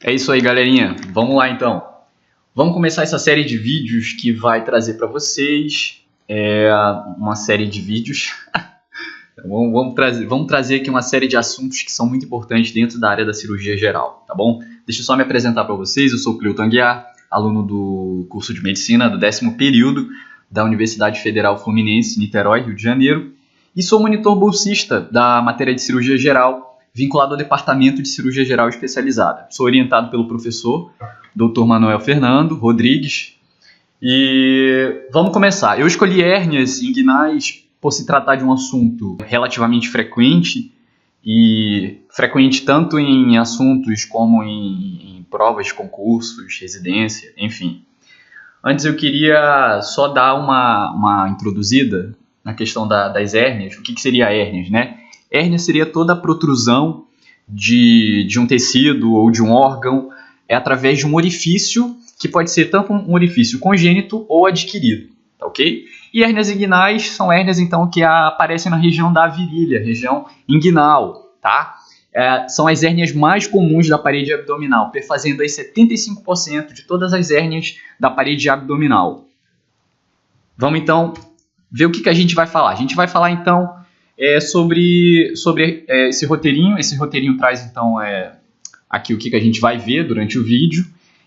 É isso aí, galerinha. Vamos lá, então. Vamos começar essa série de vídeos que vai trazer para vocês uma série de vídeos. Vamos trazer aqui uma série de assuntos que são muito importantes dentro da área da cirurgia geral, tá bom? Deixa eu só me apresentar para vocês. Eu sou Cleuton Aguiar, aluno do curso de Medicina do 10º período da Universidade Federal Fluminense, Niterói, Rio de Janeiro, e sou monitor bolsista da matéria de cirurgia geral, vinculado ao Departamento de Cirurgia Geral Especializada. Sou orientado pelo professor Dr. Manuel Fernando Rodrigues. E vamos começar. Eu escolhi hérnias inguinais por se tratar de um assunto relativamente frequente, e frequente tanto em assuntos como em provas, concursos, residência, enfim. Antes eu queria só dar uma introduzida na questão das hérnias. O que seria hérnias, né? Hérnia seria toda a protrusão de um tecido ou de um órgão através de um orifício, que pode ser tanto um orifício congênito ou adquirido, tá ok? E hérnias inguinais são hérnias, então, que aparecem na região da virilha, região inguinal, tá? São as hérnias mais comuns da parede abdominal, perfazendo aí 75% de todas as hérnias da parede abdominal. Vamos, então, ver o que a gente vai falar. A gente vai falar, então, sobre esse roteirinho. Esse roteirinho traz, então, aqui o que a gente vai ver durante o vídeo.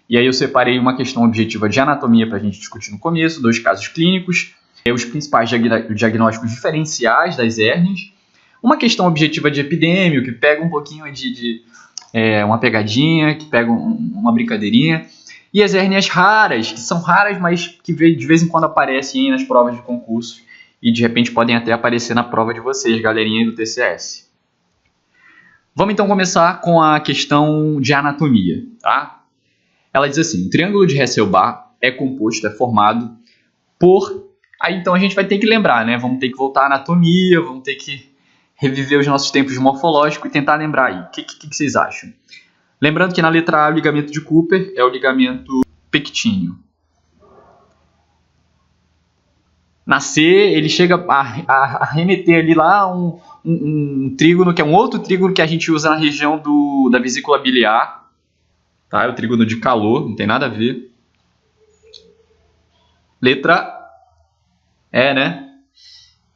E aí eu separei uma questão objetiva de anatomia para a gente discutir no começo, 2 casos clínicos, os principais diagnósticos diferenciais das hérnias, uma questão objetiva de epidêmio, que pega um pouquinho de uma pegadinha, que pega uma brincadeirinha, e as hérnias raras, que são raras, mas que de vez em quando aparecem aí nas provas de concurso, e de repente podem até aparecer na prova de vocês, galerinha do TCS. Vamos então começar com a questão de anatomia, tá? Ela diz assim: o triângulo de Hesselbach é formado por... Aí então a gente vai ter que lembrar, né? Vamos ter que voltar à anatomia, vamos ter que reviver os nossos tempos morfológicos e tentar lembrar aí. O que vocês acham? Lembrando que na letra A o ligamento de Cooper é o ligamento pectíneo. Na C ele chega a remeter ali lá um trígono, que é um outro trígono que a gente usa na região da vesícula biliar. Tá? É o trígono de calor, não tem nada a ver. Letra E, né?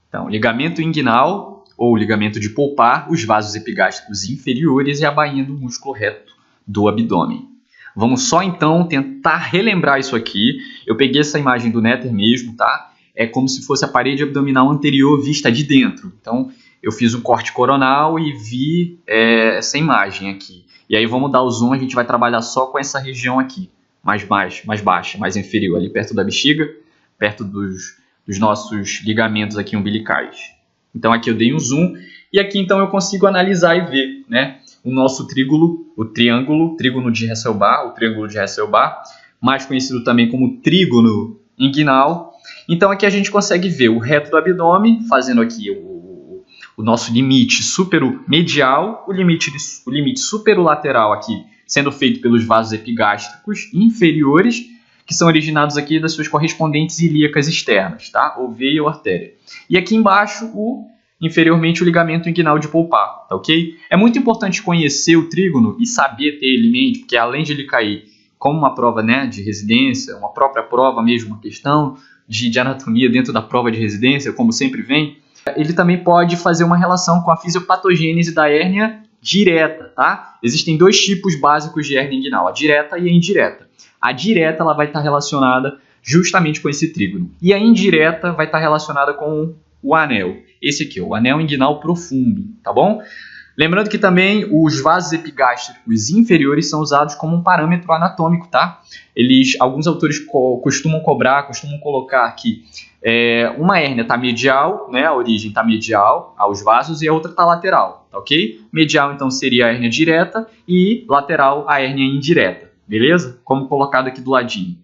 Então, ligamento inguinal ou ligamento de Poupart, os vasos epigástricos inferiores e a bainha do músculo reto do abdômen. Vamos só então tentar relembrar isso aqui. Eu peguei essa imagem do Netter mesmo, tá? É como se fosse a parede abdominal anterior vista de dentro. Então, eu fiz um corte coronal e vi essa imagem aqui. E aí vamos dar o zoom, a gente vai trabalhar só com essa região aqui, mais baixa, mais inferior, ali perto da bexiga, perto dos nossos ligamentos aqui umbilicais. Então aqui eu dei um zoom, e aqui então eu consigo analisar e ver, né, o nosso trígono de Hesselbach, o triângulo de Hesselbach, mais conhecido também como trígono inguinal. Então aqui a gente consegue ver o reto do abdômen, fazendo aqui o nosso limite superomedial, o limite superolateral aqui sendo feito pelos vasos epigástricos inferiores, que são originados aqui das suas correspondentes ilíacas externas, tá? Ou veia ou artéria. E aqui embaixo, inferiormente, o ligamento inguinal de Poupart, tá ok? É muito importante conhecer o trígono e saber ter ele em mente, porque além de ele cair como uma prova, né, de residência, uma própria prova mesmo, uma questão de anatomia dentro da prova de residência, como sempre vem, ele também pode fazer uma relação com a fisiopatogênese da hérnia direta, tá? Existem 2 tipos básicos de hérnia inguinal, a direta e a indireta. A direta ela vai estar relacionada justamente com esse trígono, e a indireta vai estar relacionada com o anel. Esse aqui, o anel inguinal profundo, tá bom? Lembrando que também os vasos epigástricos inferiores são usados como um parâmetro anatômico, tá? Alguns autores costumam colocar aqui uma hérnia está medial, né? A origem está medial aos vasos, e a outra está lateral, tá ok? Medial então seria a hérnia direta e lateral a hérnia indireta, beleza? Como colocado aqui do ladinho.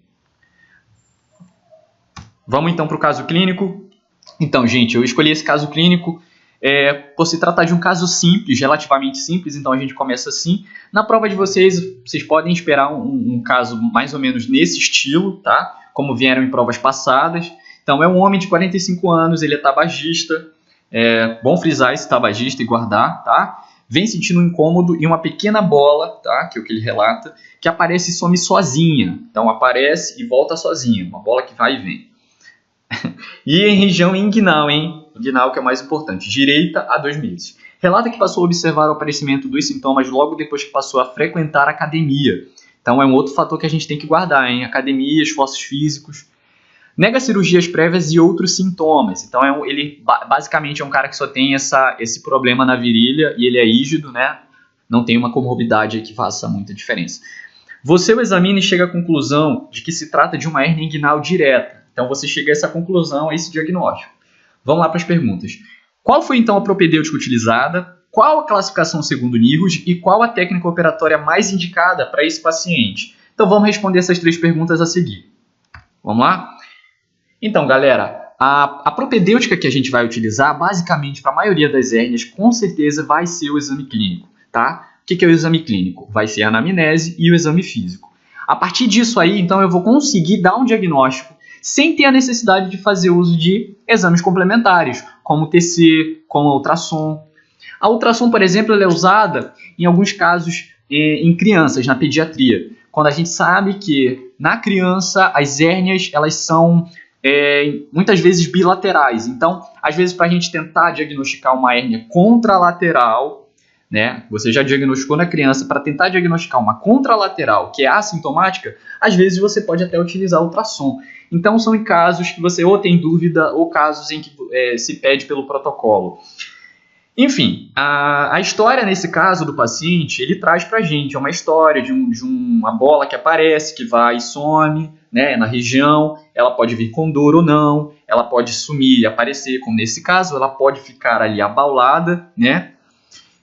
Vamos então para o caso clínico. Então, gente, eu escolhi esse caso clínico por se tratar de um caso simples, relativamente simples, então a gente começa assim. Na prova de vocês podem esperar um caso mais ou menos nesse estilo, tá? Como vieram em provas passadas. Então, é um homem de 45 anos, ele é tabagista. Bom frisar esse tabagista e guardar, tá? vem sentindo um incômodo e uma pequena bola, tá? Que é o que ele relata, que aparece e some sozinha. Então aparece e volta sozinha, uma bola que vai e vem. E em região inguinal, hein? Inguinal que é o mais importante, direita a 2 meses. Relata que passou a observar o aparecimento dos sintomas logo depois que passou a frequentar a academia. Então é um outro fator que a gente tem que guardar, hein? Academia, esforços físicos. Nega cirurgias prévias e outros sintomas. Então ele basicamente é um cara que só tem esse problema na virilha e ele é rígido, né? Não tem uma comorbidade que faça muita diferença. Você o examina e chega à conclusão de que se trata de uma hérnia inguinal direta. Então você chega a essa conclusão, a esse diagnóstico. Vamos lá para as perguntas. Qual foi então a propedêutica utilizada? Qual a classificação segundo NIROS e qual a técnica operatória mais indicada para esse paciente? Então vamos responder essas 3 perguntas a seguir. Vamos lá? Então, galera, a propedêutica que a gente vai utilizar, basicamente, para a maioria das hérnias, com certeza vai ser o exame clínico, tá? O que é o exame clínico? Vai ser a anamnese e o exame físico. A partir disso aí, então, eu vou conseguir dar um diagnóstico sem ter a necessidade de fazer uso de exames complementares, como TC, como a ultrassom. A ultrassom, por exemplo, ela é usada em alguns casos em crianças, na pediatria, quando a gente sabe que na criança as hérnias elas são muitas vezes bilaterais. Então, às vezes, para a gente tentar diagnosticar uma hérnia contralateral, né? Você já diagnosticou na criança, para tentar diagnosticar uma contralateral que é assintomática, às vezes você pode até utilizar ultrassom. Então, são em casos que você ou tem dúvida ou casos em que se pede pelo protocolo. Enfim, a história nesse caso do paciente, ele traz pra gente uma história de uma bola que aparece, que vai e some, né, na região, ela pode vir com dor ou não, ela pode sumir e aparecer, como nesse caso, ela pode ficar ali abaulada, né,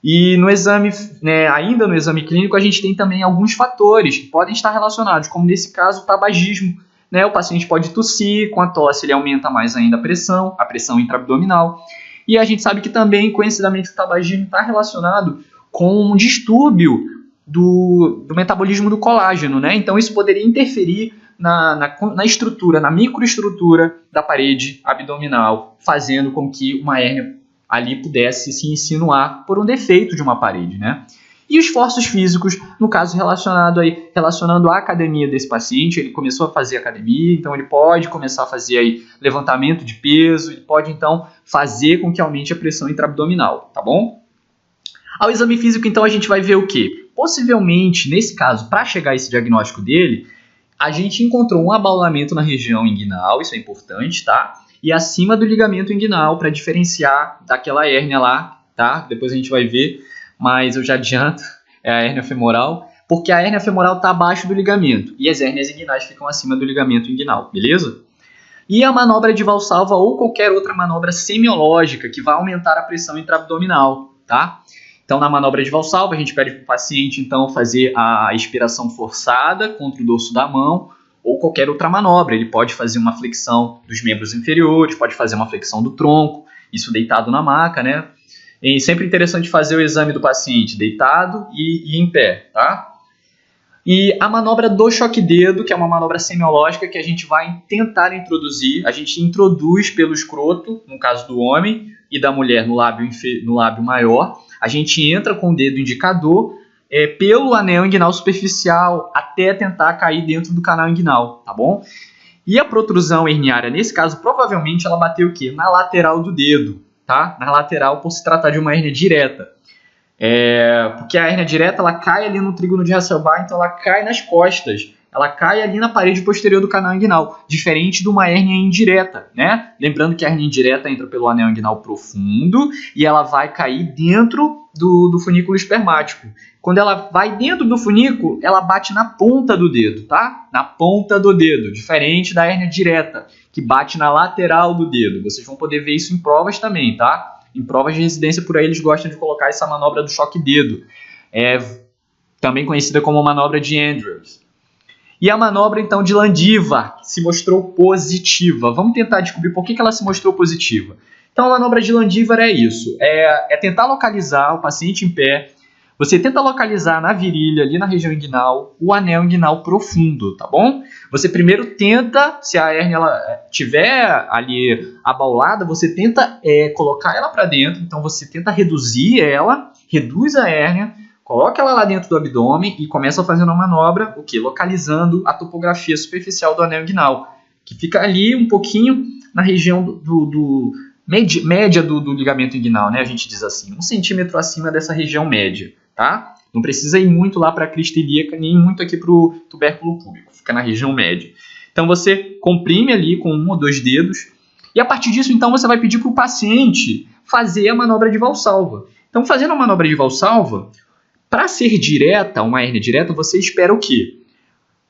e no exame, né, ainda no exame clínico, a gente tem também alguns fatores que podem estar relacionados, como nesse caso o tabagismo, né, o paciente pode tossir, com a tosse ele aumenta mais ainda a pressão intraabdominal. E a gente sabe que também, conhecidamente, o tabagismo está relacionado com um distúrbio do metabolismo do colágeno, né? Então, isso poderia interferir na estrutura, na microestrutura da parede abdominal, fazendo com que uma hérnia ali pudesse se insinuar por um defeito de uma parede, né? E os esforços físicos, no caso relacionando a academia desse paciente, ele começou a fazer academia, então ele pode começar a fazer aí levantamento de peso, ele pode então fazer com que aumente a pressão intraabdominal, tá bom? Ao exame físico, então, a gente vai ver o quê? Possivelmente, nesse caso, para chegar a esse diagnóstico dele, a gente encontrou um abaulamento na região inguinal, isso é importante, tá? E acima do ligamento inguinal, para diferenciar daquela hérnia lá, tá? Depois a gente vai ver, mas eu já adianto, é a hérnia femoral, porque a hérnia femoral está abaixo do ligamento e as hérnias inguinais ficam acima do ligamento inguinal, beleza? E a manobra de Valsalva ou qualquer outra manobra semiológica que vai aumentar a pressão intraabdominal, tá? Então, na manobra de Valsalva, a gente pede para o paciente, então, fazer a expiração forçada contra o dorso da mão ou qualquer outra manobra. Ele pode fazer uma flexão dos membros inferiores, pode fazer uma flexão do tronco, isso deitado na maca, né? É sempre interessante fazer o exame do paciente deitado e em pé, tá? E a manobra do choque-dedo, que é uma manobra semiológica que a gente vai tentar introduzir, a gente introduz pelo escroto, no caso do homem, e da mulher no lábio maior, a gente entra com o dedo indicador pelo anel inguinal superficial até tentar cair dentro do canal inguinal, tá bom? E a protrusão herniária, nesse caso, provavelmente ela bateu o quê? Na lateral do dedo, tá? Na lateral, por se tratar de uma hérnia direta. Porque a hérnia direta, ela cai ali no trígono de Hasselbalch, então ela cai nas costas, ela cai ali na parede posterior do canal inguinal, diferente de uma hérnia indireta, né? Lembrando que a hérnia indireta entra pelo anel inguinal profundo e ela vai cair dentro do funículo espermático. Quando ela vai dentro do funículo, ela bate na ponta do dedo, tá? Na ponta do dedo, diferente da hérnia direta, que bate na lateral do dedo. Vocês vão poder ver isso em provas também, tá? Em provas de residência, por aí, eles gostam de colocar essa manobra do choque-dedo, também conhecida como manobra de Andrews. E a manobra, então, de Landivar, que se mostrou positiva. Vamos tentar descobrir por que ela se mostrou positiva. Então, a manobra de Landivar é isso, é tentar localizar o paciente em pé. Você tenta localizar na virilha, ali na região inguinal, o anel inguinal profundo, tá bom? Você primeiro tenta, se a hérnia estiver ali abaulada, você tenta colocar ela para dentro, então você tenta reduzir ela, reduz a hérnia, coloca ela lá dentro do abdômen e começa a fazer uma manobra, o quê? Localizando a topografia superficial do anel inguinal, que fica ali um pouquinho na região média do ligamento inguinal, né? A gente diz assim, 1 centímetro acima dessa região média, tá? Não precisa ir muito lá para a crista ilíaca, nem muito aqui para o tubérculo púbico, fica na região média. Então você comprime ali com 1 ou 2 dedos, e a partir disso, então, você vai pedir para o paciente fazer a manobra de Valsalva. Então, fazendo a manobra de Valsalva, para ser direta, uma hérnia direta, você espera o quê?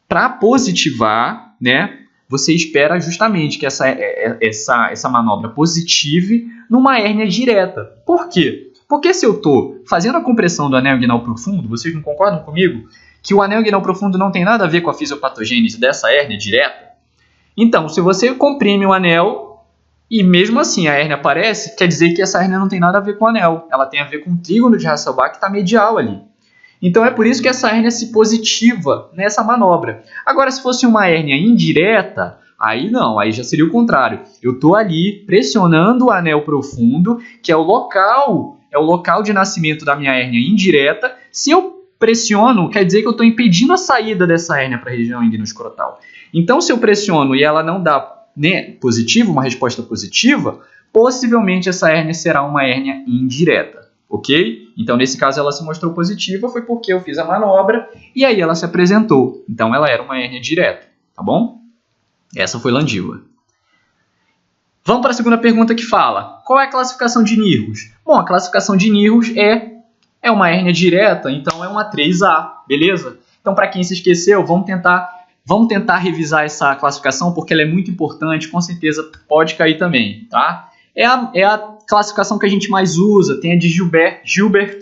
Para positivar, né? Você espera justamente que essa manobra positive numa hérnia direta. Por quê? Porque se eu estou fazendo a compressão do anel inguinal profundo, vocês não concordam comigo que o anel inguinal profundo não tem nada a ver com a fisiopatogênese dessa hérnia direta? Então, se você comprime o anel e mesmo assim a hérnia aparece, quer dizer que essa hérnia não tem nada a ver com o anel. Ela tem a ver com o trígono de Hasselbalch que está medial ali. Então é por isso que essa hérnia se positiva nessa manobra. Agora, se fosse uma hérnia indireta, aí não, aí já seria o contrário. Eu estou ali pressionando o anel profundo, que é o local de nascimento da minha hérnia indireta. Se eu pressiono, quer dizer que eu estou impedindo a saída dessa hérnia para a região inguinoescrotal. Então, se eu pressiono e ela não dá, né, positivo, uma resposta positiva, possivelmente essa hérnia será uma hérnia indireta. Ok? Então, nesse caso, ela se mostrou positiva, foi porque eu fiz a manobra e aí ela se apresentou. Então, ela era uma hérnia direta, tá bom? Essa foi Landiva. Vamos para a segunda pergunta que fala, qual é a classificação de Nirrus? Bom, a classificação de Nirrus é uma hérnia direta, então é uma 3A, beleza? Então, para quem se esqueceu, vamos tentar revisar essa classificação, porque ela é muito importante, com certeza pode cair também, tá? É a classificação que a gente mais usa, tem a de Gilbert,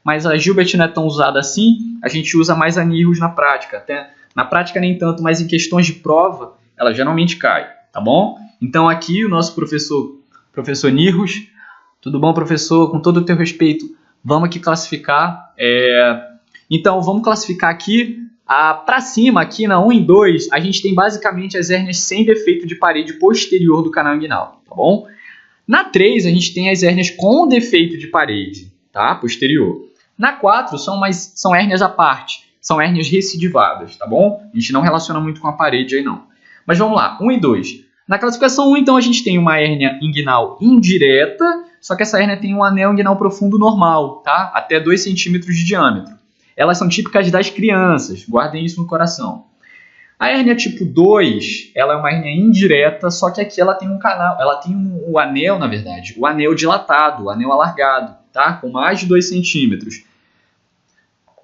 mas a Gilbert não é tão usada assim, a gente usa mais a Nirrus na prática. Até, na prática nem tanto, mas em questões de prova, ela geralmente cai, tá bom? Então aqui o nosso professor Nirrus, tudo bom, professor? Com todo o teu respeito, vamos aqui classificar. Então vamos classificar aqui, para cima, aqui na 1 e 2, a gente tem basicamente as hérnias sem defeito de parede posterior do canal inguinal, tá bom? Na 3, a gente tem as hérnias com defeito de parede, tá? Posterior. Na 4, são hérnias à parte, são hérnias recidivadas, tá bom? A gente não relaciona muito com a parede aí, não. Mas vamos lá, 1 e 2. Na classificação 1, então, a gente tem uma hérnia inguinal indireta, só que essa hérnia tem um anel inguinal profundo normal, tá? Até 2 centímetros de diâmetro. Elas são típicas das crianças, guardem isso no coração. A hérnia tipo 2, ela é uma hérnia indireta, só que aqui ela tem um canal, ela tem o anel, na verdade, o anel dilatado, o anel alargado, tá? Com mais de 2 centímetros.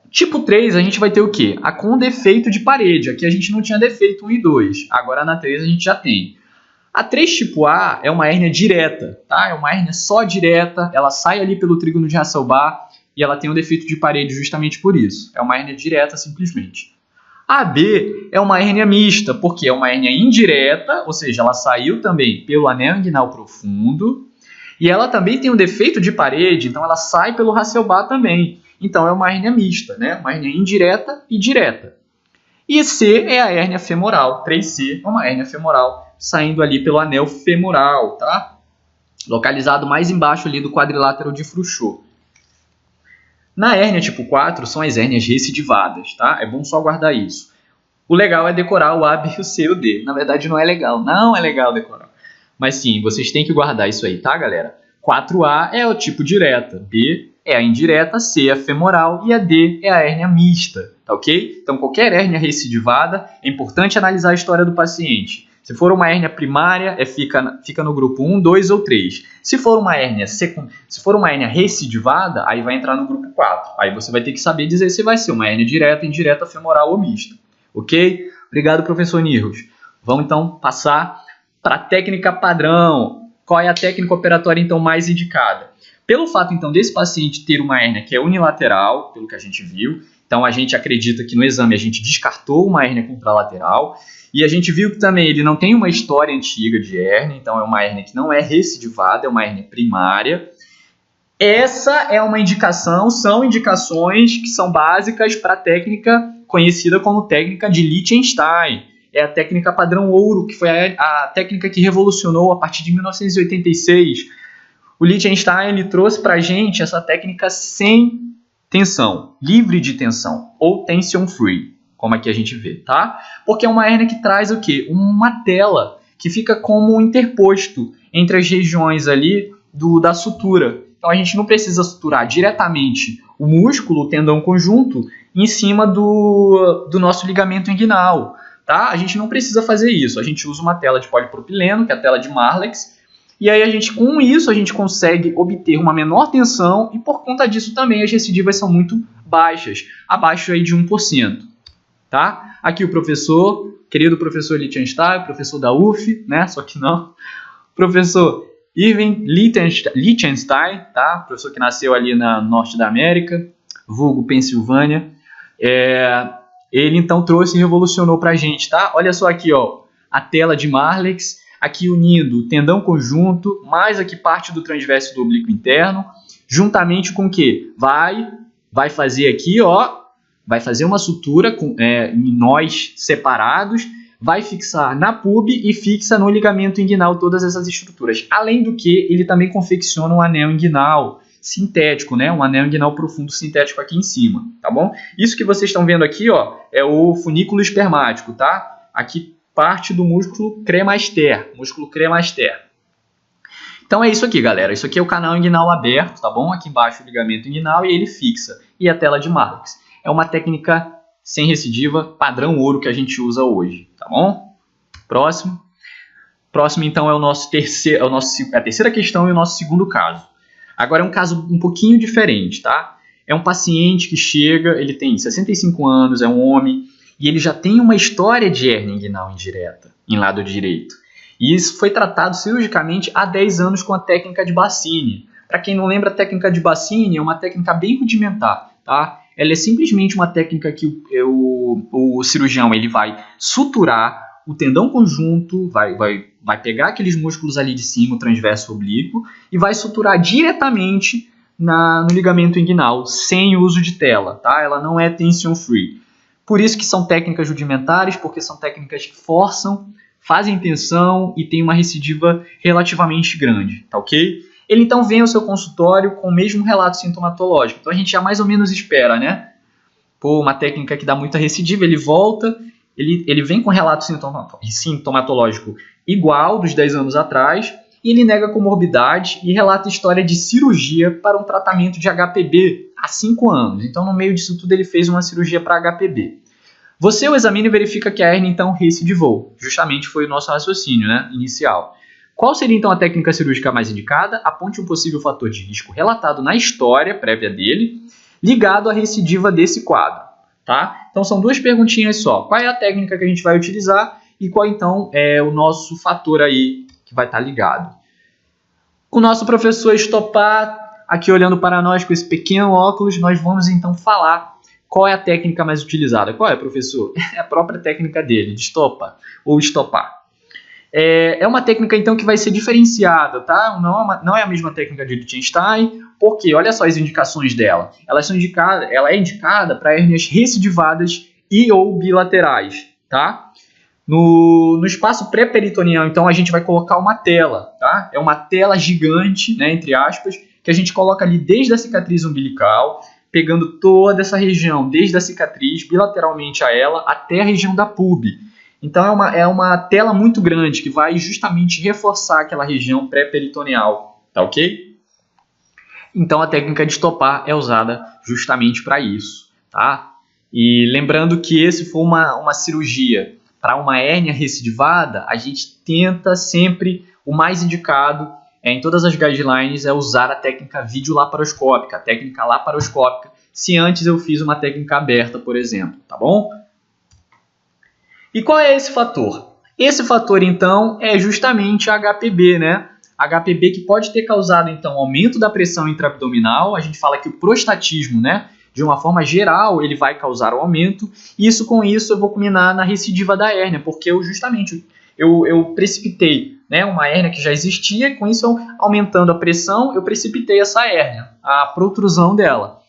Tipo 3, a gente vai ter o quê? A com defeito de parede. Aqui a gente não tinha defeito 1 e 2, agora na 3 a gente já tem. A 3 tipo A é uma hérnia direta, tá? É uma hérnia só direta, ela sai ali pelo trígono de Hasselbalch e ela tem um defeito de parede justamente por isso. É uma hérnia direta simplesmente. A B é uma hérnia mista, porque é uma hérnia indireta, ou seja, ela saiu também pelo anel inguinal profundo, e ela também tem um defeito de parede, então ela sai pelo Hasselbalch também. Então é uma hérnia mista, né? Uma hérnia indireta e direta. E C é a hérnia femoral, 3C é uma hérnia femoral, saindo ali pelo anel femoral, tá? Localizado mais embaixo ali do quadrilátero de Frouchot. Na hérnia tipo 4 são as hérnias recidivadas, tá? É bom só guardar isso. O legal é decorar o A, B, o C e o D. Na verdade não é legal decorar. Mas sim, vocês têm que guardar isso aí, tá, galera? 4A é o tipo direta, B é a indireta, C é a femoral e a D é a hérnia mista, tá ok? Então qualquer hérnia recidivada, é importante analisar a história do paciente. Se for uma hérnia primária, fica no grupo 1, 2 ou 3. Se for uma hérnia recidivada, aí vai entrar no grupo 4. Aí você vai ter que saber dizer se vai ser uma hérnia direta, indireta, femoral ou mista. Ok? Obrigado, professor Nirrus. Vamos então passar para a técnica padrão. Qual é a técnica operatória então mais indicada? Pelo fato então desse paciente ter uma hérnia que é unilateral, pelo que a gente viu, então a gente acredita que no exame a gente descartou uma hérnia contralateral. E a gente viu que também ele não tem uma história antiga de hérnia, então é uma hérnia que não é recidivada, é uma hérnia primária. Essa é uma indicação, são indicações que são básicas para a técnica conhecida como técnica de Liechtenstein. É a técnica padrão ouro, que foi a técnica que revolucionou a partir de 1986 O Liechtenstein ele trouxe para a gente essa técnica sem tensão, livre de tensão, ou tension free, como aqui a gente vê, tá? Porque é uma hérnia que traz o quê? Uma tela que fica como interposto entre as regiões ali da sutura. Então a gente não precisa suturar diretamente o músculo, o tendão conjunto, em cima do nosso ligamento inguinal, tá? A gente não precisa fazer isso. A gente usa uma tela de polipropileno, que é a tela de Marlex, e aí com isso a gente consegue obter uma menor tensão e por conta disso também as recidivas são muito baixas, abaixo aí de 1%, tá? Aqui o professor, querido professor Liechtenstein, professor da UF, né? Só que não, professor Irving Liechtenstein, tá? Professor que nasceu ali no norte da América, vulgo Pensilvânia. Ele então trouxe e revolucionou pra gente, tá? Olha só aqui, ó, a tela de Marlex, aqui unindo o tendão conjunto, mais aqui parte do transverso do oblíquo interno, juntamente com o que? Vai fazer aqui, ó, vai fazer uma sutura em nós separados, vai fixar na pub e fixa no ligamento inguinal todas essas estruturas. Além do que, ele também confecciona um anel inguinal sintético, né? Um anel inguinal profundo sintético aqui em cima, tá bom? Isso que vocês estão vendo aqui, ó, é o funículo espermático, tá? Aqui parte do músculo cremaster, Então é isso aqui, galera. Isso aqui é o canal inguinal aberto, tá bom? Aqui embaixo o ligamento inguinal e ele fixa. E a tela de Marlex. É uma técnica sem recidiva, padrão ouro que a gente usa hoje, tá bom? Próximo. Próximo, então, é a terceira questão e o nosso segundo caso. Agora é um caso um pouquinho diferente, tá? É um paciente que chega, ele tem 65 anos, é um homem, e ele já tem uma história de hérnia inguinal indireta, em lado direito. E isso foi tratado cirurgicamente há 10 anos com a técnica de Bassini. Para quem não lembra, a técnica de Bassini é uma técnica bem rudimentar, tá? Ela é simplesmente uma técnica que o cirurgião ele vai suturar o tendão conjunto, vai pegar aqueles músculos ali de cima, o transverso oblíquo, e vai suturar diretamente no ligamento inguinal, sem uso de tela, tá? Ela não é tension free. Por isso que são técnicas rudimentares, porque são técnicas que forçam, fazem tensão e tem uma recidiva relativamente grande, tá ok? Ele então vem ao seu consultório com o mesmo relato sintomatológico. Então a gente já mais ou menos espera, né? Pô, uma técnica que dá muita recidiva, ele volta, ele vem com relato sintomatológico igual dos 10 anos atrás, e ele nega comorbidade e relata história de cirurgia para um tratamento de HPB há 5 anos. Então, no meio disso tudo, ele fez uma cirurgia para HPB. Você o examina e verifica que a hérnia, então, recidivou. Justamente foi o nosso raciocínio, né, inicial. Qual seria, então, a técnica cirúrgica mais indicada? Aponte um possível fator de risco relatado na história prévia dele, ligado à recidiva desse quadro. Tá? Então, são duas perguntinhas só. Qual é a técnica que a gente vai utilizar e qual, então, é o nosso fator aí que vai estar ligado? O nosso professor Estopar, aqui olhando para nós com esse pequeno óculos, nós vamos, então, falar qual é a técnica mais utilizada. Qual é, professor? É a própria técnica dele, de Estopar ou Estopar. É uma técnica, então, que vai ser diferenciada, tá? Não é a mesma técnica de Liechtenstein, porque, olha só as indicações dela. Ela é indicada para hérnias recidivadas e ou bilaterais, tá? No espaço pré-peritoneal, então, a gente vai colocar uma tela, tá? É uma tela gigante, né, entre aspas, que a gente coloca ali desde a cicatriz umbilical, pegando toda essa região, desde a cicatriz, bilateralmente a ela, até a região da pub. Então, é uma tela muito grande que vai justamente reforçar aquela região pré-peritoneal, tá ok? Então, a técnica de Estopar é usada justamente para isso, tá? E lembrando que se for uma cirurgia para uma hérnia recidivada, a gente tenta sempre, o mais indicado em todas as guidelines, é usar a técnica videolaparoscópica, a técnica laparoscópica, se antes eu fiz uma técnica aberta, por exemplo, tá bom? E qual é esse fator? Esse fator, então, é justamente a HPB, né? HPB que pode ter causado, então, aumento da pressão intraabdominal. A gente fala que o prostatismo, né, de uma forma geral, ele vai causar o aumento. E com isso eu vou culminar na recidiva da hérnia, porque eu precipitei, né, uma hérnia que já existia, e com isso, aumentando a pressão, eu precipitei essa hérnia, a protrusão dela.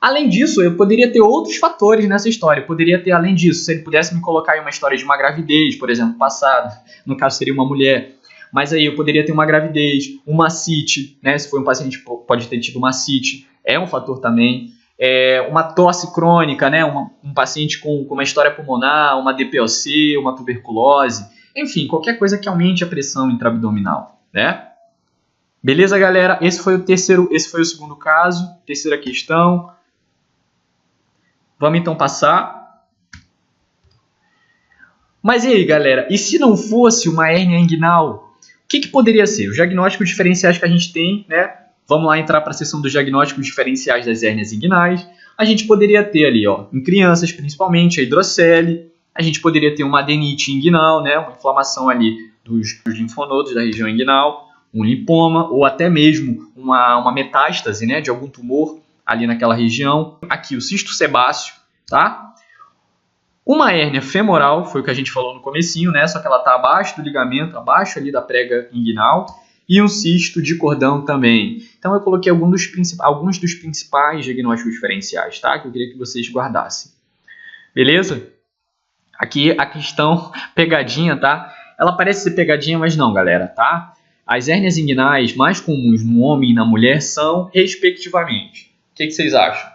Além disso, eu poderia ter outros fatores nessa história. Eu poderia ter, além disso, se ele pudesse me colocar em uma história de uma gravidez, por exemplo, passada, no caso seria uma mulher. Mas aí eu poderia ter uma gravidez, uma ascite, né? Se for um paciente pode ter tido uma ascite, é um fator também. Uma tosse crônica, né? Um paciente com uma história pulmonar, uma DPOC, uma tuberculose, enfim, qualquer coisa que aumente a pressão intraabdominal, né? Beleza, galera? Esse foi o segundo caso, terceira questão. Vamos então passar. Mas e aí, galera? E se não fosse uma hérnia inguinal, o que poderia ser? Os diagnósticos diferenciais que a gente tem, né? Vamos lá entrar para a seção dos diagnósticos diferenciais das hérnias inguinais. A gente poderia ter ali, ó, em crianças principalmente, a hidrocele. A gente poderia ter uma adenite inguinal, né? Uma inflamação ali dos linfonodos da região inguinal, um linfoma ou até mesmo uma metástase, né? De algum tumor ali naquela região. Aqui o cisto sebáceo, tá? Uma hérnia femoral, foi o que a gente falou no comecinho, né? Só que ela está abaixo do ligamento, abaixo ali da prega inguinal. E um cisto de cordão também. Então eu coloquei alguns dos principais diagnósticos diferenciais, tá? Que eu queria que vocês guardassem. Beleza? Aqui a questão pegadinha, tá? Ela parece ser pegadinha, mas não, galera, tá? As hérnias inguinais mais comuns no homem e na mulher são, respectivamente. O que vocês acham?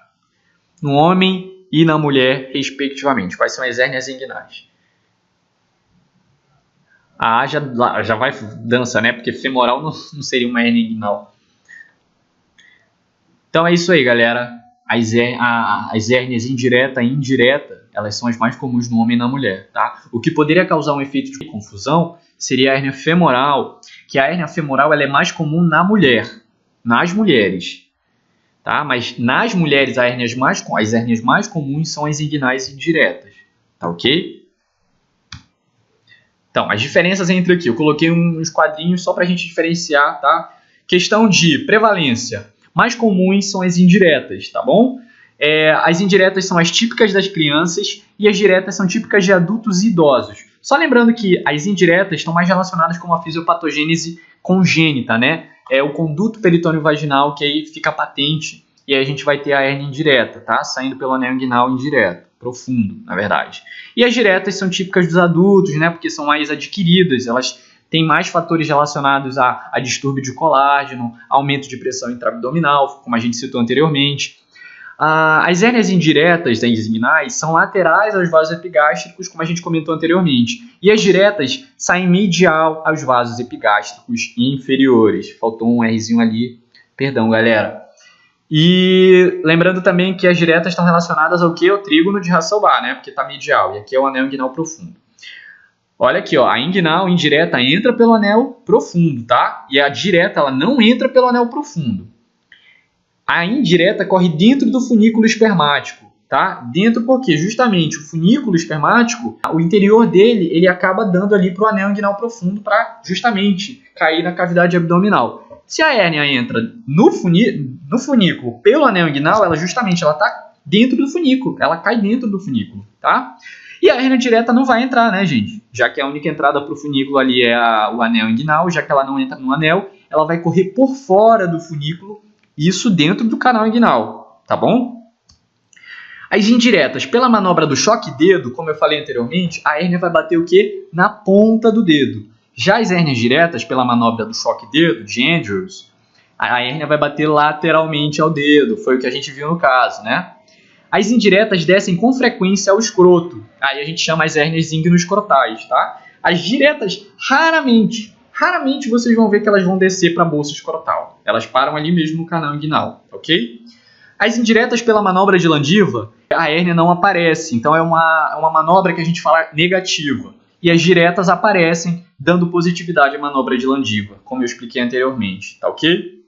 No homem e na mulher, respectivamente. Quais são as hérnias inguinais? Já vai dança, né? Porque femoral não seria uma hérnia inguinal. Então é isso aí, galera. As hérnias indireta e indireta, elas são as mais comuns no homem e na mulher, tá? O que poderia causar um efeito de confusão seria a hérnia femoral, que a hérnia femoral ela é mais comum na mulher, nas mulheres, tá? Mas nas mulheres as hérnias mais comuns são as inguinais indiretas, tá ok? Então, as diferenças entre aqui, eu coloquei uns quadrinhos só para a gente diferenciar, tá? Questão de prevalência. Mais comuns são as indiretas, tá bom? As indiretas são as típicas das crianças e as diretas são típicas de adultos e idosos. Só lembrando que as indiretas estão mais relacionadas com uma fisiopatogênese congênita, né? É o conduto peritônio vaginal que aí fica patente e aí a gente vai ter a hérnia indireta, tá? Saindo pelo anel inguinal indireto, profundo, na verdade. E as diretas são típicas dos adultos, né? Porque são mais adquiridas, elas têm mais fatores relacionados a distúrbio de colágeno, aumento de pressão intraabdominal, como a gente citou anteriormente. As hérnias indiretas das inguinais são laterais aos vasos epigástricos, como a gente comentou anteriormente. E as diretas saem medial aos vasos epigástricos inferiores. Faltou um Rzinho ali, perdão, galera. E lembrando também que as diretas estão relacionadas ao que? Ao trígono de Hasselbalch, né? Porque está medial, e aqui é o anel inguinal profundo. Olha aqui, ó, a inguinal indireta entra pelo anel profundo, tá? E a direta, ela não entra pelo anel profundo. A indireta corre dentro do funículo espermático, tá? Dentro porque justamente o funículo espermático, o interior dele, ele acaba dando ali para o anel inguinal profundo para justamente cair na cavidade abdominal. Se a hérnia entra no funículo pelo anel inguinal, ela está dentro do funículo, ela cai dentro do funículo, tá? E a hérnia direta não vai entrar, né, gente? Já que a única entrada para o funículo ali é o anel inguinal, já que ela não entra no anel, ela vai correr por fora do funículo, isso dentro do canal inguinal, tá bom? As indiretas, pela manobra do choque-dedo, como eu falei anteriormente, a hérnia vai bater o quê? Na ponta do dedo. Já as hérnias diretas, pela manobra do choque-dedo, de Andrews, a hérnia vai bater lateralmente ao dedo, foi o que a gente viu no caso, né? As indiretas descem com frequência ao escroto, aí a gente chama as hérnias íngno-escrotais, tá? As diretas, raramente vocês vão ver que elas vão descer para a bolsa escrotal. Elas param ali mesmo no canal inguinal, ok? As indiretas pela manobra de Landiva, a hérnia não aparece, então é uma manobra que a gente fala negativa. E as diretas aparecem dando positividade à manobra de Landiva, como eu expliquei anteriormente, tá ok?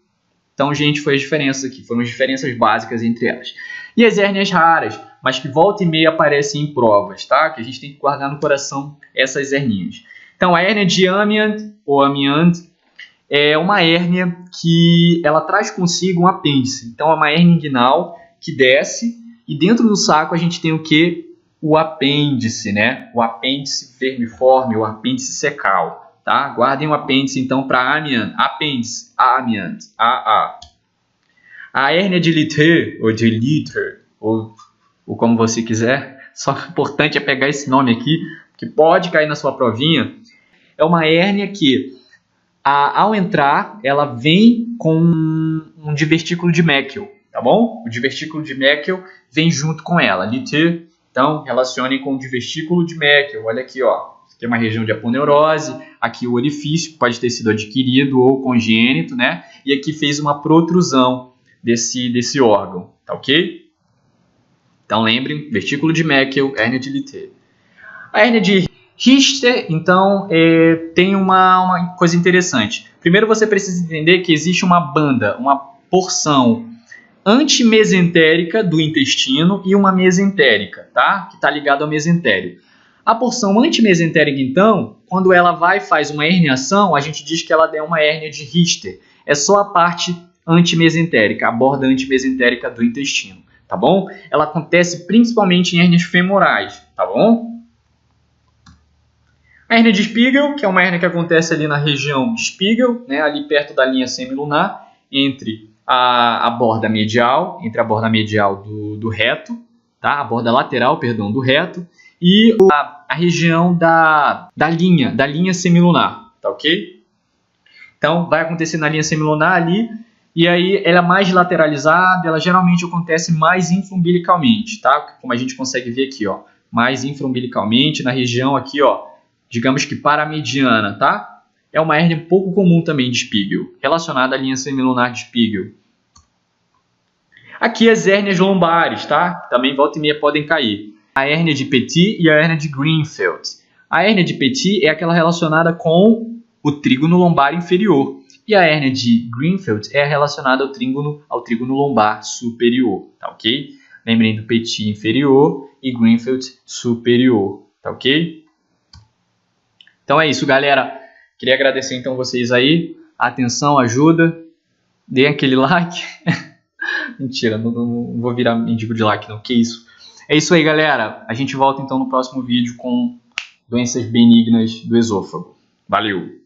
Então, gente, foi as diferenças aqui, foram as diferenças básicas entre elas. E as hérnias raras, mas que volta e meia aparecem em provas, tá? Que a gente tem que guardar no coração essas hernias. Então, a hérnia de Amiand, ou Amiand, é uma hérnia que ela traz consigo um apêndice. Então, é uma hérnia inguinal que desce e dentro do saco a gente tem o quê? O apêndice, né? O apêndice vermiforme, o apêndice secal, tá? Guardem o apêndice, então, para Amiand. Apêndice, Amiand, AA. A hérnia de Litter, ou de Litter, ou como você quiser, só o importante é pegar esse nome aqui, que pode cair na sua provinha. É uma hérnia que Ao entrar, ela vem com um divertículo de Meckel, tá bom? O divertículo de Meckel vem junto com ela. Lite, então, relacionem com o divertículo de Meckel. Olha aqui, ó. Aqui é uma região de aponeurose, aqui o orifício pode ter sido adquirido ou congênito, né? E aqui fez uma protrusão desse órgão, tá ok? Então lembrem, vestículo de Meckel, hérnia de Lite. A hérnia de Richter, então, tem uma coisa interessante. Primeiro você precisa entender que existe uma banda, uma porção antimesentérica do intestino e uma mesentérica, tá? Que está ligada ao mesentério. A porção antimesentérica, então, quando ela vai e faz uma herniação, a gente diz que ela é uma hérnia de Richter. É só a parte antimesentérica, a borda antimesentérica do intestino, tá bom? Ela acontece principalmente em hérnias femorais, tá bom? A hérnia de Spiegel, que é uma hérnia que acontece ali na região de Spiegel, né, ali perto da linha semilunar, entre a borda medial, do reto, tá? A borda lateral, perdão, do reto, e a região da linha semilunar, tá ok? Então, vai acontecer na linha semilunar ali, e aí ela é mais lateralizada, ela geralmente acontece mais infraumbilicalmente, tá? Como a gente consegue ver aqui, ó, mais infraumbilicalmente, na região aqui, ó, digamos que paramediana, tá? É uma hérnia pouco comum também de Spiegel, relacionada à linha semilunar de Spiegel. Aqui as hérnias lombares, tá? Também volta e meia podem cair. A hérnia de Petit e a hérnia de Greenfield. A hérnia de Petit é aquela relacionada com o trígono lombar inferior. E a hérnia de Greenfield é relacionada ao trígono lombar superior, tá ok? Lembrem do Petit inferior e Greenfield superior, tá ok? Então é isso, galera. Queria agradecer então vocês aí. Atenção, ajuda. Deem aquele like. Mentira, não vou virar mendigo de like não. Que isso. É isso aí, galera. A gente volta então no próximo vídeo com doenças benignas do esôfago. Valeu!